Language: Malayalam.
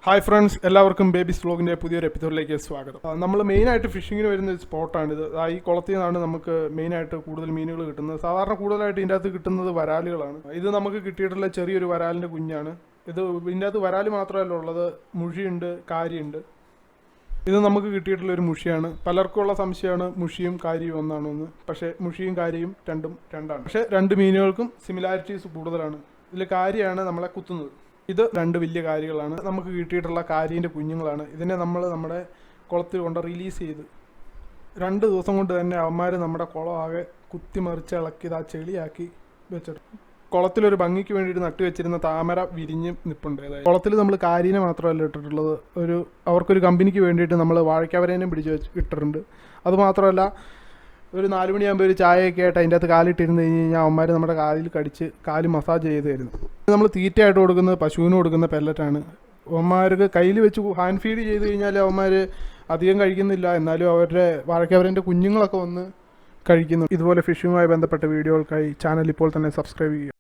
ഹായ് ഫ്രണ്ട്സ്, എല്ലാവർക്കും ബേബീസ് വ്ലോഗിൻ്റെ പുതിയൊരു എപ്പിസോഡിലേക്ക് സ്വാഗതം. നമ്മൾ മെയിനായിട്ട് ഫിഷിങ്ങിന് വരുന്ന ഒരു സ്പോട്ടാണിത്. ഈ കുളത്തിൽ നിന്നാണ് നമുക്ക് മെയിനായിട്ട് കൂടുതൽ മീനുകൾ കിട്ടുന്നത്. സാധാരണ കൂടുതലായിട്ട് ഇതിൻ്റെ അകത്ത് കിട്ടുന്നത് വരാലുകളാണ്. ഇത് നമുക്ക് കിട്ടിയിട്ടുള്ള ചെറിയൊരു വരാലിൻ്റെ കുഞ്ഞാണ്. ഇതിൻ്റെ അകത്ത് വരാൽ മാത്രമല്ല ഉള്ളത്, മുഷിയുണ്ട്, കാരിയുണ്ട്. ഇത് നമുക്ക് കിട്ടിയിട്ടുള്ള ഒരു മുഷിയാണ്. പലർക്കുമുള്ള സംശയമാണ് മുഷിയും കാരിയും ഒന്നാണെന്ന്. പക്ഷേ മുഷിയും കാരിയും രണ്ടാണ്. പക്ഷേ രണ്ട് മീനുകൾക്കും സിമിലാരിറ്റീസ് കൂടുതലാണ്. ഇതിൽ കാരിയാണ് നമ്മളെ കുത്തുന്നത്. ഇത് രണ്ട് വലിയ കാരികളാണ്. നമുക്ക് കിട്ടിയിട്ടുള്ള കാരീൻ്റെ കുഞ്ഞുങ്ങളാണ്. ഇതിനെ നമ്മൾ നമ്മുടെ കുളത്തിൽ കൊണ്ട് റിലീസ് ചെയ്ത് 2 ദിവസം കൊണ്ട് തന്നെ അവന്മാർ നമ്മുടെ കുളം ആകെ കുത്തിമറിച്ച് ഇളക്കി ആ ചെളിയാക്കി വെച്ചെടുക്കും. കുളത്തിലൊരു ഭംഗിക്ക് വേണ്ടിയിട്ട് നട്ടു വെച്ചിരുന്ന താമര വിരിഞ്ഞ് നിൽപ്പുണ്ട്. കുളത്തിൽ നമ്മൾ കാരീനെ മാത്രമല്ല ഇട്ടിട്ടുള്ളത്, അവർക്കൊരു കമ്പനിക്ക് വേണ്ടിയിട്ട് നമ്മൾ വാഴയ്ക്കവരേനെയും പിടിച്ച് ഇട്ടിട്ടുണ്ട്. അതുമാത്രമല്ല, ഒരു 4 മണിയാകുമ്പോൾ ഒരു ചായയൊക്കെ ആയിട്ട് അതിൻ്റെ അകത്ത് കാലിട്ടിരുന്ന് കഴിഞ്ഞ് കഴിഞ്ഞാൽ അവന്മാർ നമ്മുടെ കാലിൽ കടിച്ച് കാല് മസാജ് ചെയ്ത് തരുന്നു. നമ്മൾ തീറ്റയായിട്ട് കൊടുക്കുന്നത് പശുവിന് കൊടുക്കുന്ന പെല്ലറ്റാണ്. അവന്മാർക്ക് കയ്യിൽ വെച്ച് ഹാൻഡ് ഫീഡ് ചെയ്ത് കഴിഞ്ഞാൽ അവന്മാർ അധികം കഴിക്കുന്നില്ല. എന്നാലും അവരുടെ വാഴയ്ക്കവരൻ്റെ കുഞ്ഞുങ്ങളൊക്കെ വന്ന് കഴിക്കുന്നു. ഇതുപോലെ ഫിഷിങ്ങുമായി ബന്ധപ്പെട്ട വീഡിയോകൾക്കായി ചാനൽ ഇപ്പോൾ തന്നെ സബ്സ്ക്രൈബ് ചെയ്യുക.